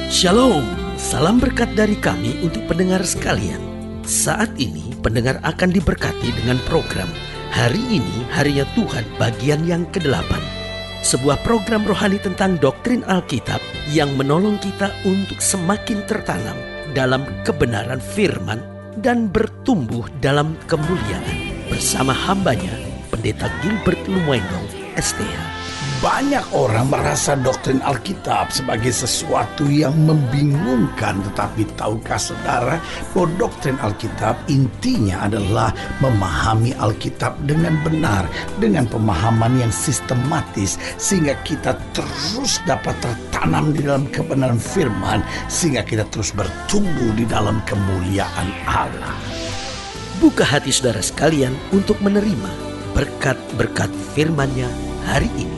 Shalom, salam berkat dari kami untuk pendengar sekalian. Saat ini pendengar akan diberkati dengan program Hari Ini Harinya Tuhan bagian yang ke-8. Sebuah program rohani tentang doktrin Alkitab yang menolong kita untuk semakin tertanam dalam kebenaran firman dan bertumbuh dalam kemuliaan. Bersama hambanya, Pendeta Gilbert Lumwendong, STH. Banyak orang merasa doktrin Alkitab sebagai sesuatu yang membingungkan. Tetapi tahukah saudara bahwa doktrin Alkitab intinya adalah memahami Alkitab dengan benar, dengan pemahaman yang sistematis, sehingga kita terus dapat tertanam di dalam kebenaran firman, sehingga kita terus bertumbuh di dalam kemuliaan Allah. Buka hati saudara sekalian untuk menerima berkat-berkat firman-Nya hari ini.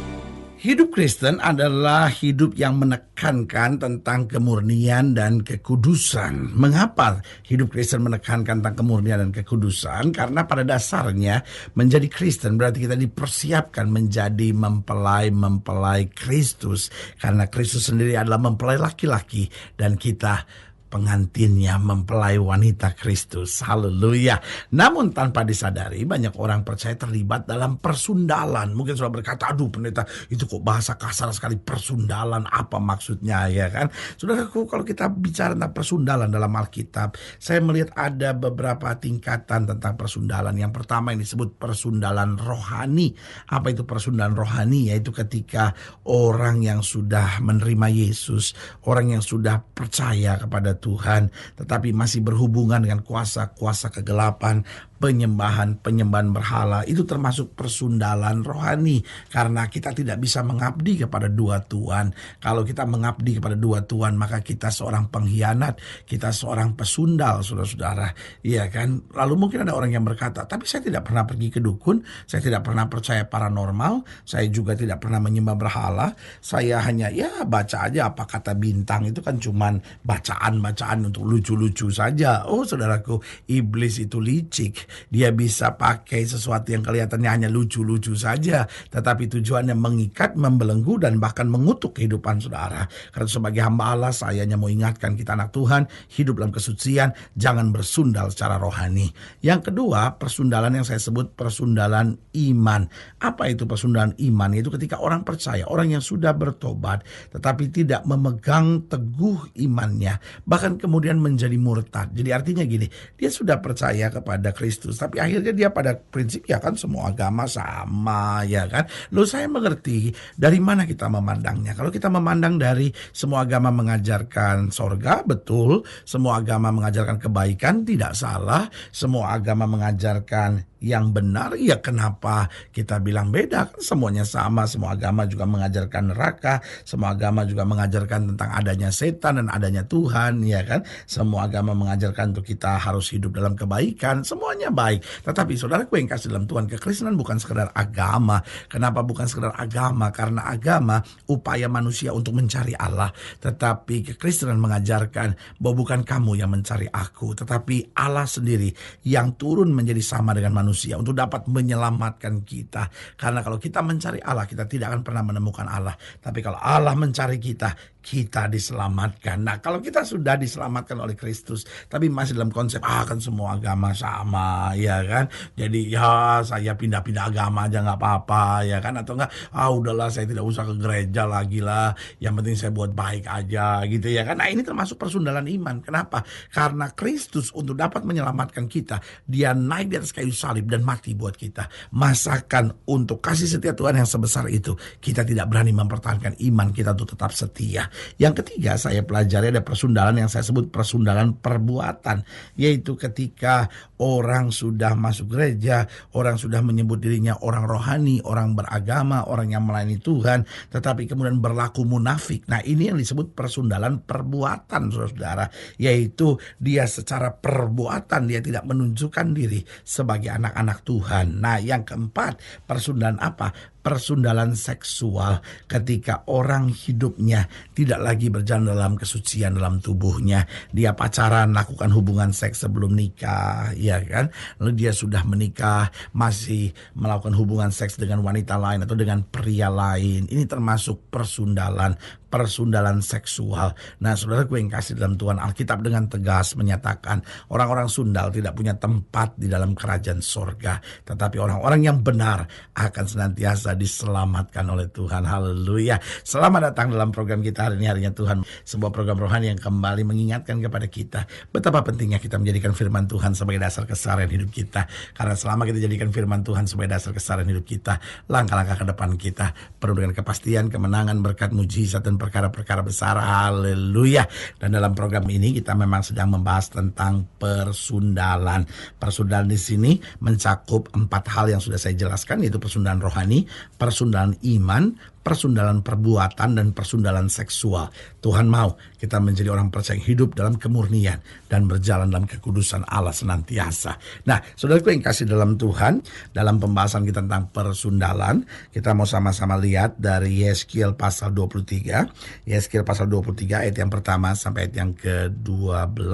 Hidup Kristen adalah hidup yang menekankan tentang kemurnian dan kekudusan. Mengapa hidup Kristen menekankan tentang kemurnian dan kekudusan? Karena pada dasarnya menjadi Kristen berarti kita dipersiapkan menjadi mempelai Kristus. Karena Kristus sendiri adalah mempelai laki-laki dan kita pengantinnya, mempelai wanita Kristus. Haleluya. Namun tanpa disadari banyak orang percaya terlibat dalam persundalan. Mungkin sudah berkata, aduh pendeta itu kok bahasa kasar sekali, persundalan, apa maksudnya ya kan? Saudaraku, kalau kita bicara tentang persundalan dalam Alkitab, saya melihat ada beberapa tingkatan tentang persundalan. Yang pertama yang disebut persundalan rohani. Apa itu persundalan rohani? Yaitu ketika orang yang sudah menerima Yesus, orang yang sudah percaya kepada Tuhan, tetapi masih berhubungan dengan kuasa-kuasa kegelapan, penyembahan berhala, itu termasuk persundalan rohani. Karena kita tidak bisa mengabdi kepada dua Tuhan. Kalau kita mengabdi kepada dua Tuhan, maka kita seorang pengkhianat, kita seorang pesundal, saudara-saudara. Iya kan? Lalu mungkin ada orang yang berkata, tapi saya tidak pernah pergi ke dukun, saya tidak pernah percaya paranormal, saya juga tidak pernah menyembah berhala, saya hanya baca aja apa kata bintang, itu kan cuman bacaan untuk lucu-lucu saja. Oh saudaraku, iblis itu licik. Dia bisa pakai sesuatu yang kelihatannya hanya lucu-lucu saja, tetapi tujuannya mengikat, membelenggu, dan bahkan mengutuk kehidupan saudara. Karena sebagai hamba Allah, saya hanya mau ingatkan kita anak Tuhan, hidup dalam kesucian, jangan bersundal secara rohani. Yang kedua, persundalan yang saya sebut persundalan iman. Apa itu persundalan iman? Itu ketika orang percaya, orang yang sudah bertobat, tetapi tidak memegang teguh imannya, bahkan kemudian menjadi murtad. Jadi artinya gini, dia sudah percaya kepada Kristus, tapi akhirnya dia pada prinsip ya kan semua agama sama ya kan. Loh, saya mengerti dari mana kita memandangnya. Kalau kita memandang dari semua agama mengajarkan sorga, betul. Semua agama mengajarkan kebaikan, tidak salah. Semua agama mengajarkan yang benar, ya kenapa kita bilang beda? Kan semuanya sama. Semua agama juga mengajarkan neraka, semua agama juga mengajarkan tentang adanya setan dan adanya Tuhan, ya kan? Semua agama mengajarkan untuk kita harus hidup dalam kebaikan, semuanya baik. Tetapi saudaraku yang kasih dalam Tuhan, kekristenan bukan sekedar agama. Kenapa bukan sekedar agama? Karena agama upaya manusia untuk mencari Allah, tetapi kekristenan mengajarkan bahwa bukan kamu yang mencari aku, tetapi Allah sendiri yang turun menjadi sama dengan manusia untuk dapat menyelamatkan kita. Karena kalau kita mencari Allah, kita tidak akan pernah menemukan Allah. Tapi kalau Allah mencari kita, kita diselamatkan. Nah, kalau kita sudah diselamatkan oleh Kristus, tapi masih dalam konsep kan semua agama sama, ya kan? Jadi ya saya pindah-pindah agama aja nggak apa-apa, ya kan? Atau enggak, udahlah saya tidak usah ke gereja lagi lah. Yang penting saya buat baik aja, gitu ya kan? Nah, ini termasuk persundalan iman. Kenapa? Karena Kristus untuk dapat menyelamatkan kita, dia naik di atas kayu salib dan mati buat kita. Masakan untuk kasih setia Tuhan yang sebesar itu, kita tidak berani mempertahankan iman kita untuk tetap setia. Yang ketiga, saya pelajari ada persundalan yang saya sebut persundalan perbuatan, yaitu ketika orang sudah masuk gereja, orang sudah menyebut dirinya orang rohani, orang beragama, orang yang melayani Tuhan, tetapi kemudian berlaku munafik. Nah, ini yang disebut persundalan perbuatan, saudara-saudara, yaitu dia secara perbuatan dia tidak menunjukkan diri sebagai anak-anak Tuhan. Nah, yang keempat, persundalan apa? Persundalan seksual, ketika orang hidupnya tidak lagi berjalan dalam kesucian dalam tubuhnya. Dia pacaran, lakukan hubungan seks sebelum nikah, ya kan? Lalu dia sudah menikah, masih melakukan hubungan seks dengan wanita lain atau dengan pria lain. Ini termasuk persundalan persundalan seksual. Nah, saudaraku yang kasih dalam Tuhan, Alkitab dengan tegas menyatakan orang-orang sundal tidak punya tempat di dalam kerajaan sorga, tetapi orang-orang yang benar akan senantiasa diselamatkan oleh Tuhan. Haleluya. Selamat datang dalam program kita hari ini, Harinya Tuhan, sebuah program rohani yang kembali mengingatkan kepada kita betapa pentingnya kita menjadikan firman Tuhan sebagai dasar keseharian hidup kita. Karena selama kita jadikan firman Tuhan sebagai dasar keseharian hidup kita, langkah-langkah ke depan kita penuh dengan kepastian, kemenangan, berkat, mujizat, dan perkara-perkara besar. Haleluya. Dan dalam program ini kita memang sedang membahas tentang persundalan. Persundalan di sini mencakup 4 hal yang sudah saya jelaskan, yaitu persundalan rohani, persundalan iman, persundalan perbuatan, dan persundalan seksual. Tuhan mau kita menjadi orang percaya yang hidup dalam kemurnian dan berjalan dalam kekudusan Allah senantiasa. Nah, saudaraku yang kasih dalam Tuhan, dalam pembahasan kita tentang persundalan, kita mau sama-sama lihat dari Yeskiel pasal 23. Yeskiel pasal 23 ayat yang pertama sampai ayat yang ke-12.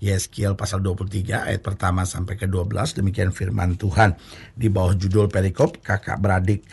Yeskiel pasal 23 ayat pertama sampai ke-12. Demikian firman Tuhan di bawah judul perikop kakak beradik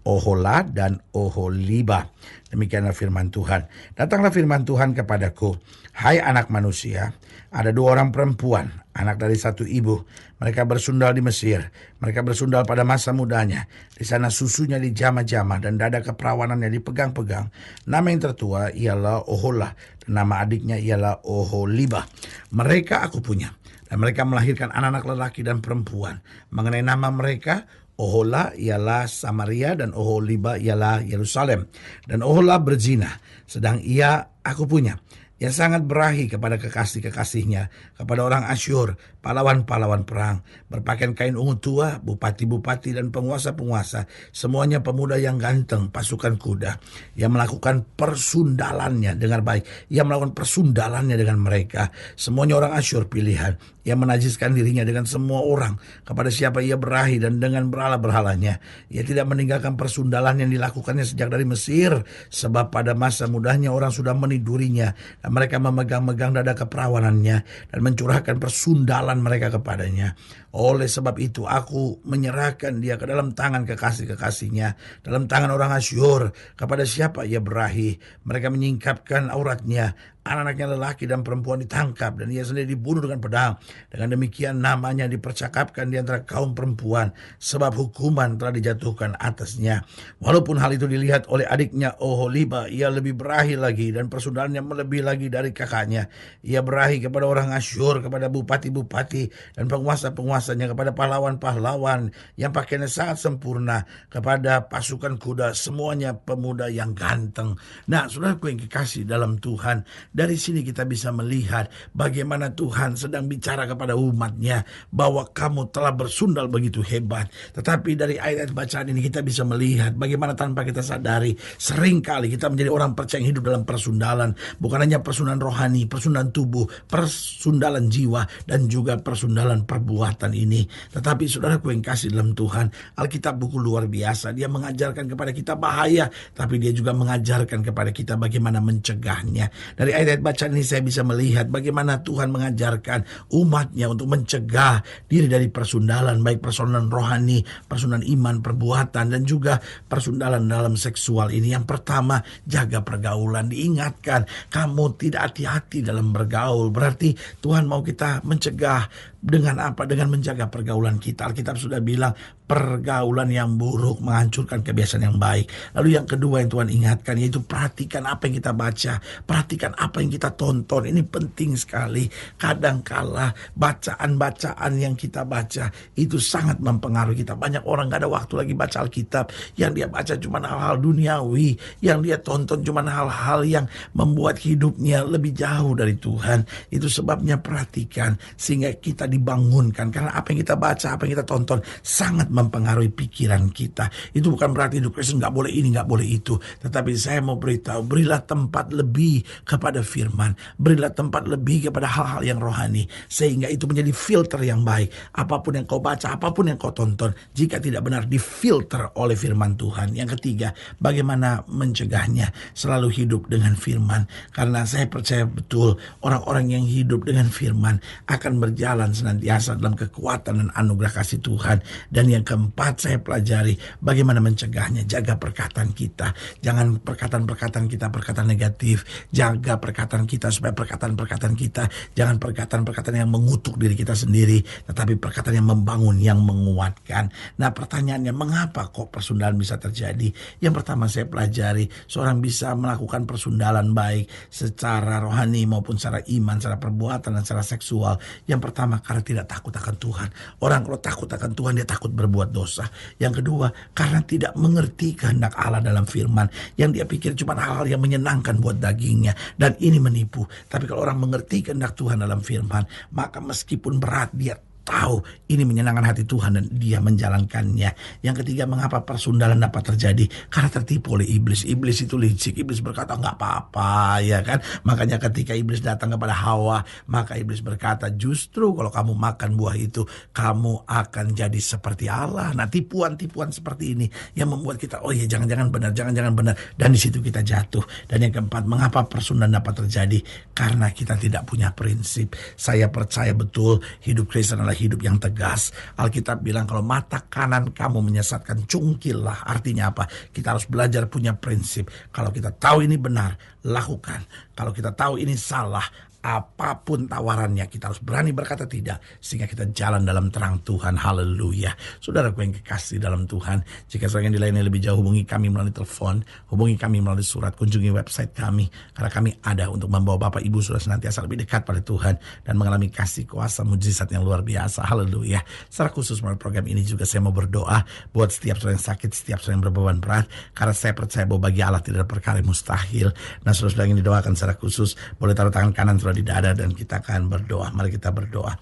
Ohola dan Oholiba. Demikianlah firman Tuhan. Datanglah firman Tuhan kepadaku, hai anak manusia, ada 2 orang perempuan, anak dari satu ibu. Mereka bersundal di Mesir. Mereka bersundal pada masa mudanya. Di sana susunya dijamah-jamah dan dada keperawanannya dipegang-pegang. Nama yang tertua ialah Ohola dan nama adiknya ialah Oholiba. Mereka aku punya, dan mereka melahirkan anak-anak lelaki dan perempuan. Mengenai nama mereka, Ohola ialah Samaria dan Oholiba ialah Yerusalem. Dan Ohola berzina, sedang ia aku punya. Ia sangat berahi kepada kekasih-kekasihnya, kepada orang Asyur, pahlawan-pahlawan perang, berpakaian kain ungu tua, bupati-bupati dan penguasa-penguasa, semuanya pemuda yang ganteng, pasukan kuda. Ia melakukan persundalannya, dengar baik, ia melakukan persundalannya dengan mereka, semuanya orang Asyur pilihan. Ia menajiskan dirinya dengan semua orang, kepada siapa ia berahi dan dengan berhala-berhalanya. Ia tidak meninggalkan persundalan yang dilakukannya sejak dari Mesir, sebab pada masa mudanya orang sudah menidurinya, dan mereka memegang-megang dada keperawanannya dan mencurahkan persundalan mereka kepadanya. Oleh sebab itu aku menyerahkan dia ke dalam tangan kekasih-kekasihnya, dalam tangan orang Asyur, kepada siapa ia berahi. Mereka menyingkapkan auratnya, anak-anaknya lelaki dan perempuan ditangkap, dan ia sendiri dibunuh dengan pedang. Dengan demikian namanya dipercakapkan di antara kaum perempuan, sebab hukuman telah dijatuhkan atasnya. Walaupun hal itu dilihat oleh adiknya Oholiba, ia lebih berahi lagi, dan persundalannya melebihi lagi dari kakaknya. Ia berahi kepada orang Asyur, kepada bupati-bupati dan penguasa-penguasanya, kepada pahlawan-pahlawan yang pakaiannya sangat sempurna, kepada pasukan kuda, semuanya pemuda yang ganteng. Nah, saudaraku yang kekasih dalam Tuhan, dari sini kita bisa melihat bagaimana Tuhan sedang bicara kepada umatnya bahwa kamu telah bersundal begitu hebat. Tetapi dari ayat bacaan ini kita bisa melihat bagaimana tanpa kita sadari seringkali kita menjadi orang percaya yang hidup dalam persundalan. Bukan hanya persundalan rohani, persundalan tubuh, persundalan jiwa, dan juga persundalan perbuatan ini. Tetapi saudaraku yang kasih dalam Tuhan, Alkitab buku luar biasa. Dia mengajarkan kepada kita bahaya, tapi dia juga mengajarkan kepada kita bagaimana mencegahnya. Dari ayat bacaan ini saya bisa melihat bagaimana Tuhan mengajarkan umatnya untuk mencegah diri dari persundalan, baik persundalan rohani, persundalan iman, perbuatan, dan juga persundalan dalam seksual ini. Yang pertama, jaga pergaulan. Diingatkan, kamu tidak hati-hati dalam bergaul. Berarti Tuhan mau kita mencegah dengan apa? Dengan menjaga pergaulan kita. Alkitab sudah bilang pergaulan yang buruk menghancurkan kebiasaan yang baik. Lalu yang kedua yang Tuhan ingatkan, yaitu perhatikan apa yang kita baca, perhatikan apa yang kita tonton. Ini penting sekali. Kadangkala bacaan-bacaan yang kita baca itu sangat mempengaruhi kita. Banyak orang gak ada waktu lagi baca Alkitab. Yang dia baca cuma hal-hal duniawi, yang dia tonton cuma hal-hal yang membuat hidupnya lebih jauh dari Tuhan. Itu sebabnya perhatikan, sehingga kita dibangunkan. Karena apa yang kita baca, apa yang kita tonton sangat mempengaruhi pikiran kita. Itu bukan berarti hidup Kristen gak boleh ini, gak boleh itu. Tetapi saya mau beritahu, berilah tempat lebih kepada firman. Berilah tempat lebih kepada hal-hal yang rohani. Sehingga itu menjadi filter yang baik. Apapun yang kau baca, apapun yang kau tonton, jika tidak benar, difilter oleh firman Tuhan. Yang ketiga, bagaimana mencegahnya? Selalu hidup dengan firman. Karena saya percaya betul, orang-orang yang hidup dengan firman akan berjalan senantiasa dalam kekuatan dan anugerah kasih Tuhan. Dan yang keempat, saya pelajari bagaimana mencegahnya. Jaga perkataan kita. Jangan perkataan-perkataan kita perkataan negatif. Jaga perkataan kita supaya perkataan-perkataan kita jangan perkataan-perkataan yang mengutuk diri kita sendiri, tetapi perkataan yang membangun, yang menguatkan. Nah, pertanyaannya, mengapa kok persundalan bisa terjadi? Yang pertama saya pelajari, seorang bisa melakukan persundalan baik secara rohani maupun secara iman, secara perbuatan dan secara seksual. Yang pertama, karena tidak takut akan Tuhan. Orang kalau takut akan Tuhan, dia takut berbuat dosa. Yang kedua, karena tidak mengerti kehendak Allah dalam firman. Yang dia pikir cuma hal-hal yang menyenangkan buat dagingnya. Dan ini menipu. Tapi kalau orang mengerti kehendak Tuhan dalam firman, maka meskipun berat, dia tahu ini menyenangkan hati Tuhan dan dia menjalankannya. Yang ketiga, mengapa persundalan dapat terjadi? Karena tertipu oleh iblis. Iblis itu licik. Iblis berkata nggak apa-apa, ya kan? Makanya ketika iblis datang kepada Hawa, maka iblis berkata, justru kalau kamu makan buah itu, kamu akan jadi seperti Allah. Nah, tipuan-tipuan seperti ini yang membuat kita, oh ya, jangan-jangan benar, jangan-jangan benar. Dan di situ kita jatuh. Dan yang keempat, mengapa persundalan dapat terjadi? Karena kita tidak punya prinsip. Saya percaya betul hidup Kristen adalah hidup yang tegas. Alkitab bilang kalau mata kanan kamu menyesatkan, cungkillah. Artinya apa? Kita harus belajar punya prinsip. Kalau kita tahu ini benar, lakukan. Kalau kita tahu ini salah, apapun tawarannya, kita harus berani berkata tidak, sehingga kita jalan dalam terang Tuhan. Haleluya. Saudaraku yang kekasih dalam Tuhan, jika saudara yang dilayani lebih jauh, hubungi kami melalui telepon, hubungi kami melalui surat, kunjungi website kami, karena kami ada untuk membawa Bapak Ibu Saudara senantiasa lebih dekat pada Tuhan dan mengalami kasih kuasa mujizat yang luar biasa. Haleluya. Secara khusus melalui program ini juga saya mau berdoa buat setiap saudara yang sakit, setiap saudara yang berbeban berat, karena saya percaya bahwa bagi Allah tidak ada perkara yang mustahil. Nah, saudara yang didoakan secara khusus, boleh taruh tangan kanan di dada dan kita akan berdoa. Mari kita berdoa.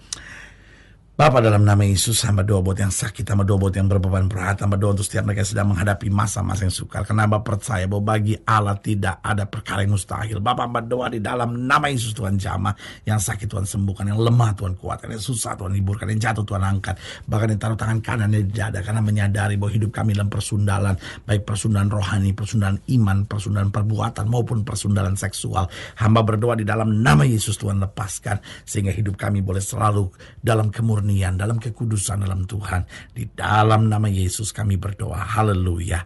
Bapa, dalam nama Yesus, hamba doa buat yang sakit, hamba doa buat yang berbeban berat, hamba doa untuk setiap mereka yang sedang menghadapi masa-masa yang sukar. Karena hamba percaya bahwa bagi Allah tidak ada perkara yang mustahil. Bapa, hamba doa di dalam nama Yesus, Tuhan jamah. Yang sakit Tuhan sembuhkan, yang lemah Tuhan kuatkan, yang susah Tuhan hiburkan, yang jatuh Tuhan angkat. Bahkan yang taruh tangan kanan di dada, karena menyadari bahwa hidup kami dalam persundalan, baik persundalan rohani, persundalan iman, persundalan perbuatan maupun persundalan seksual. Hamba berdoa di dalam nama Yesus, Tuhan lepaskan, sehingga hidup kami boleh selalu dalam kemurnian, dalam kekudusan dalam Tuhan. Di dalam nama Yesus kami berdoa. Haleluya.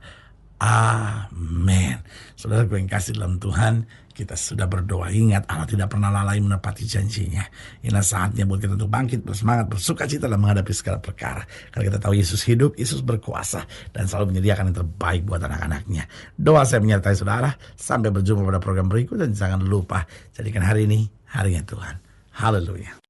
Amin. Saudara yang kasih dalam Tuhan, kita sudah berdoa. Ingat, Allah tidak pernah lalai menepati janjinya. Inilah saatnya buat kita untuk bangkit, bersemangat, bersuka cita dalam menghadapi segala perkara. Karena kita tahu Yesus hidup, Yesus berkuasa, dan selalu menyediakan yang terbaik buat anak-anaknya. Doa saya menyertai saudara. Sampai berjumpa pada program berikut, dan jangan lupa jadikan hari ini harinya Tuhan. Haleluya.